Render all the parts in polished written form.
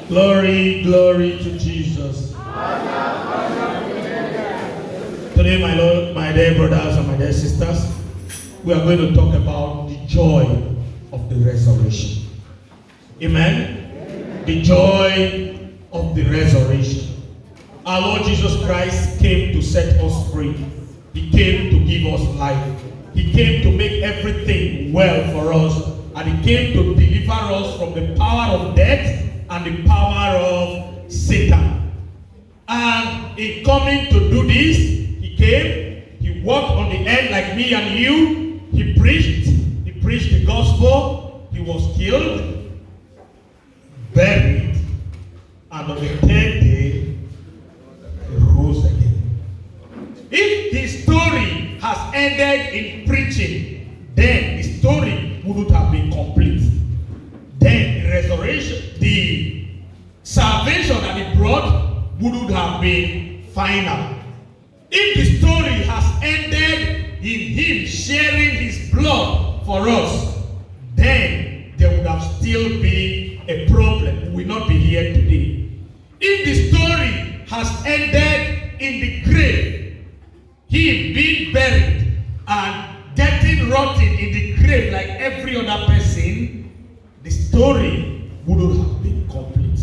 Glory, glory to Jesus. Today, my dear brothers and my dear sisters, we are going to talk about the joy of the resurrection. Amen? The joy of the resurrection. Our Lord Jesus Christ came to set us free. He came to give us life. He came to make everything well for us. And He came to deliver us from the power of death and the power of Satan. And in coming to do this, He came, He walked on the earth like me and you. He preached the gospel. He was killed, buried, and on the third day, He rose again. If His story has ended in preaching, then the story wouldn't have been complete. Then the resurrection, the salvation that He brought wouldn't have been final. If the story has ended in Him sharing His blood for us, then there would have still been a problem. We will not be here today. If the story has ended in the grave, Him being buried and getting rotten in the grave like every other person, the story wouldn't have been complete.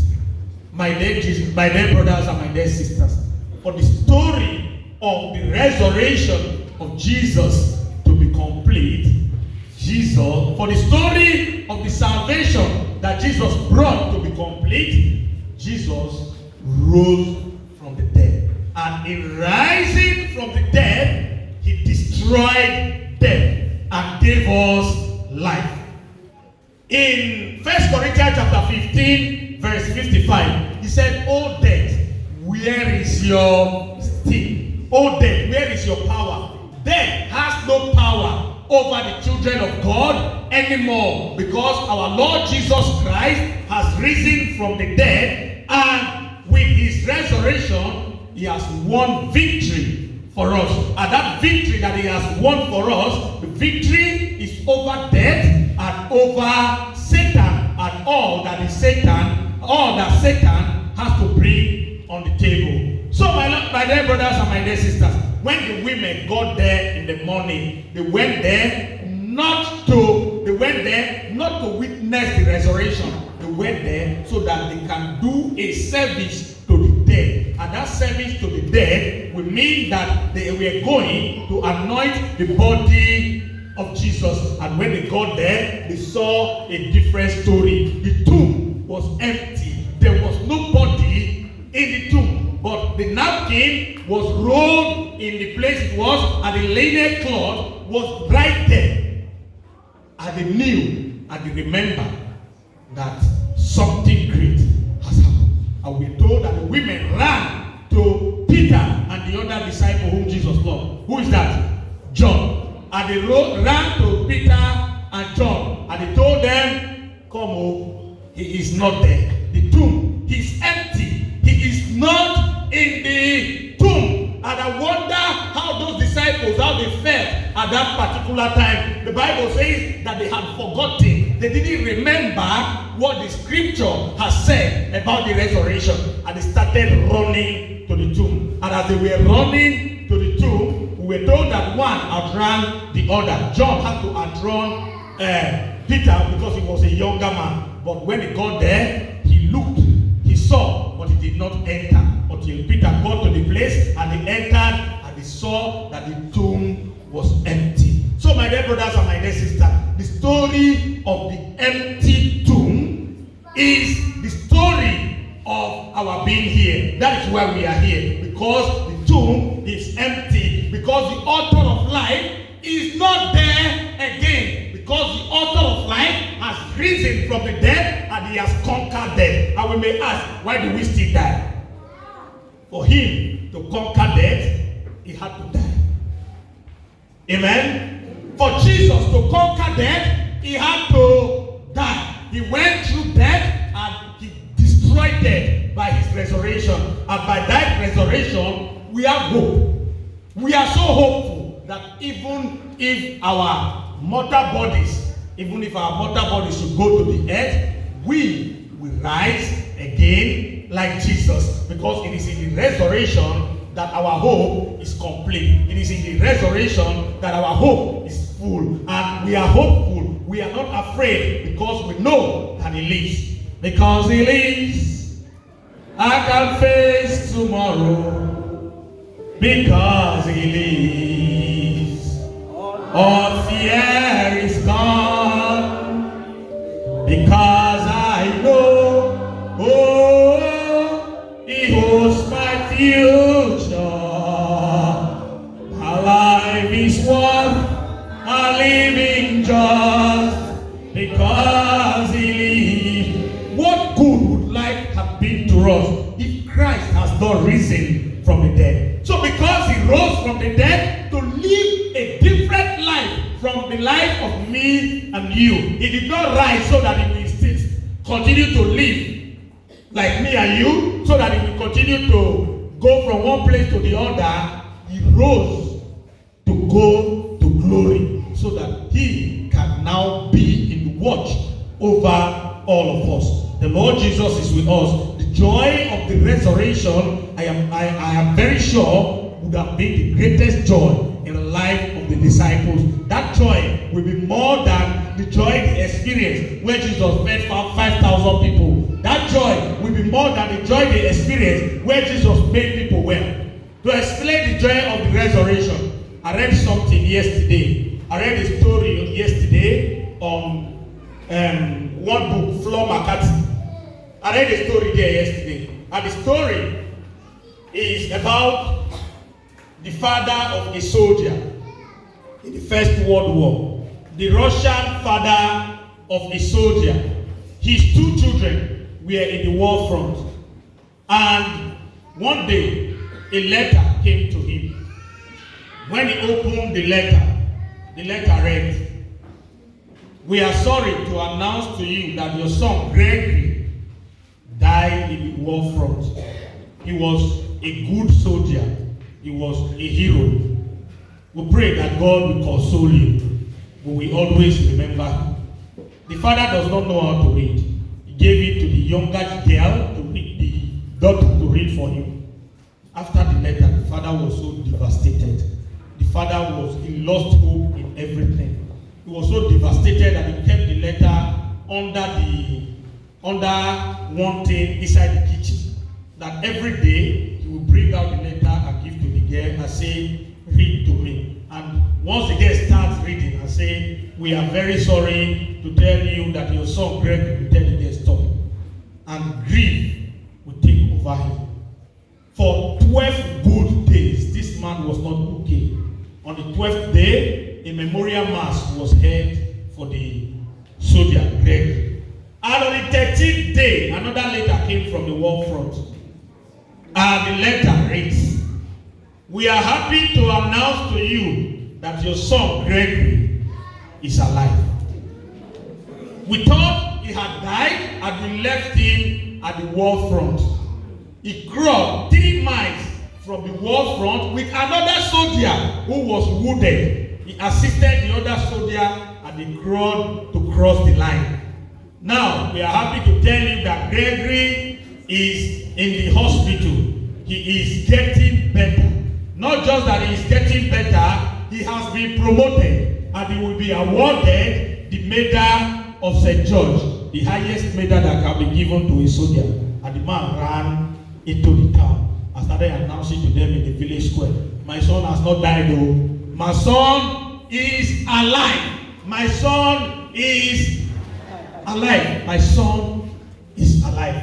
My dear brothers and my dear sisters, for the story of the resurrection of Jesus to be complete, for the story of the salvation that Jesus brought to be complete, Jesus rose from the dead. And in rising from the dead, He destroyed death and gave us life. In 1 Corinthians chapter 15, verse 55, He said, "O death, where is your sting? O death, where is your power? Death has no power over the children of God anymore, because our Lord Jesus Christ has risen from the dead, and with His resurrection, He has won victory for us. And that victory that He has won for us, the victory is over death and over Satan and all that Satan has to bring on the table." So my dear brothers and my dear sisters, when the women got there in the morning, they went there not to witness the resurrection. They went there so that they can do a service to the dead. And that service to the dead will mean that they were going to anoint the body of Jesus. And when they got there, they saw a different story. The tomb was empty. There was nobody in the tomb. But the napkin was rolled in the place it was, and the linen cloth was right there. And they knew and they remembered that something great has happened. And we told that the women ran to Peter and the other disciple whom Jesus loved. Who is that? John. And they ran to Peter and John, and they told them, "Come home, He is not there. The tomb is empty. He is not in the tomb." And I wonder how those disciples, how they felt at that particular time. The Bible says that they had forgotten. They didn't remember what the scripture has said about the resurrection. And they started running to the tomb. And as they were running to the tomb, we were told that one outran the other. John had to outrun Peter because he was a younger man. But when he got there, he looked, he saw, but he did not enter until Peter got to the place, and he entered and he saw that the tomb was empty. So my dear brothers and my dear sisters, the story of the empty tomb is the story of our being here. That is why we are here, because the tomb is empty, because the author of life is not there again, because the author of life has risen from the dead and He has conquered death. And we may ask, why do we still die? For Him to conquer death, He had to die. Amen? For Jesus to conquer death, He had to die. He went through death and He destroyed death by His resurrection. And by that resurrection, we have hope. We are so hopeful that even if our mortal bodies should go to the earth, we will rise again like Jesus, because it is in the resurrection that our hope is complete. It is in the resurrection that our hope is full, and we are hopeful. We are not afraid because we know that He lives. Because He lives, I can face tomorrow. Because He lives, all fear is gone. Because I know, oh, He holds my future. My life is worth a living just because He lives. What good would life have been to us if Christ has not risen from the dead? So because He rose from the dead to live a different life from the life of me and you, He did not rise so that He will still continue to live like me and you, so that He will continue to go from one place to the other. He rose to go to glory, so that He can now be in watch over all of us. The Lord Jesus is with us. The joy of the resurrection, I am very sure, would have been the greatest joy in the life of the disciples. That joy will be more than the joy they experienced when Jesus fed 5,000 people. That joy will be more than the joy they experienced when Jesus made people well. To explain the joy of the resurrection, I read something yesterday. I read a story yesterday on one book, Flo McCarthy. I read a story there yesterday. And the story is about the father of a soldier in the First World War. The Russian father of a soldier. His two children were in the war front. And one day, a letter came to him. When he opened the letter read, "We are sorry to announce to you that your son Gregory died in the war front. He was a good soldier. He was a hero. We pray that God will console you. We will always remember him." The father does not know how to read. He gave it to the younger girl to read, the daughter to read for him. After the letter, the father was so devastated. The father he lost hope in everything. He was so devastated that he kept the letter under one thing inside the kitchen. That every day he would bring out the letter and give to the girl and say, "Read to me." And once the girl starts reading and say, "We are very sorry to tell you that your son Greg will tell the girl stop." And grief will take over him. For 12 good days, this man was not okay. On the 12th day, a memorial mass was held for the soldier Greg. And on the 13th day, another letter came from the war front. And the letter reads, "We are happy to announce to you that your son Gregory is alive. We thought he had died and we left him at the war front. He crawled 3 miles from the war front with another soldier who was wounded. He assisted the other soldier and they crawled to cross the line. Now, we are happy to tell you that Gregory is in the hospital. He is getting better. Not just that he is getting better, he has been promoted and he will be awarded the Medal of St. George, the highest medal that can be given to a soldier." And the man ran into the town and started announcing to them in the village square, "My son has not died though. My son is alive. My son is alive. My son is alive."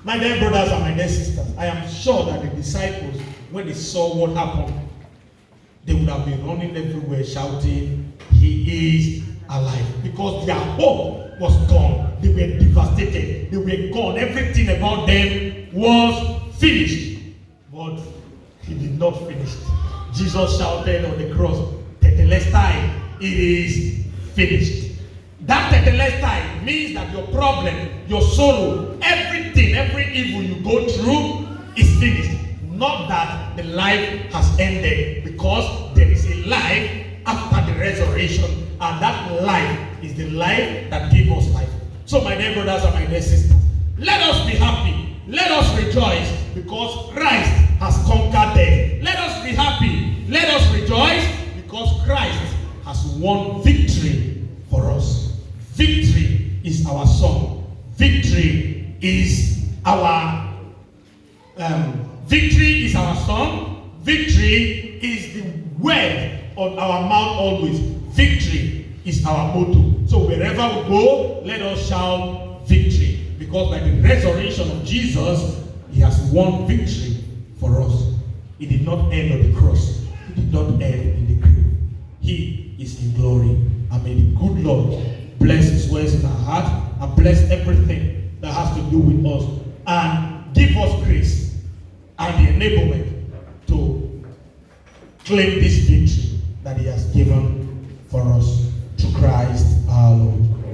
My dear brothers and my dear sisters, I am sure that the disciples, when they saw what happened, they would have been running everywhere shouting, "He is alive." Because their hope was gone. They were devastated. They were gone. Everything about them was finished. But he did not finish. Jesus shouted on the cross, "Tetelestai, it is finished." That tetelestai means that your problem, your sorrow, everything, every evil you go through is finished. Not that the life has ended, because there is a life after the resurrection, and that life is the life that gives us life. So my dear brothers and my dear sisters, let us be happy rejoice because Christ has conquered death. Let us be happy. Let us rejoice because Christ has won victory for us. Victory is our song. Victory is our song. Victory is the word on our mouth always. Victory is our motto. So wherever we go, let us shout victory. Because by the resurrection of Jesus, he has won victory for us. It did not end on the cross. It did not end in the grave. He is in glory. And may the good Lord bless his words in our heart and bless everything that has to do with us and give us grace and the enablement to claim this victory that he has given for us through Christ our Lord.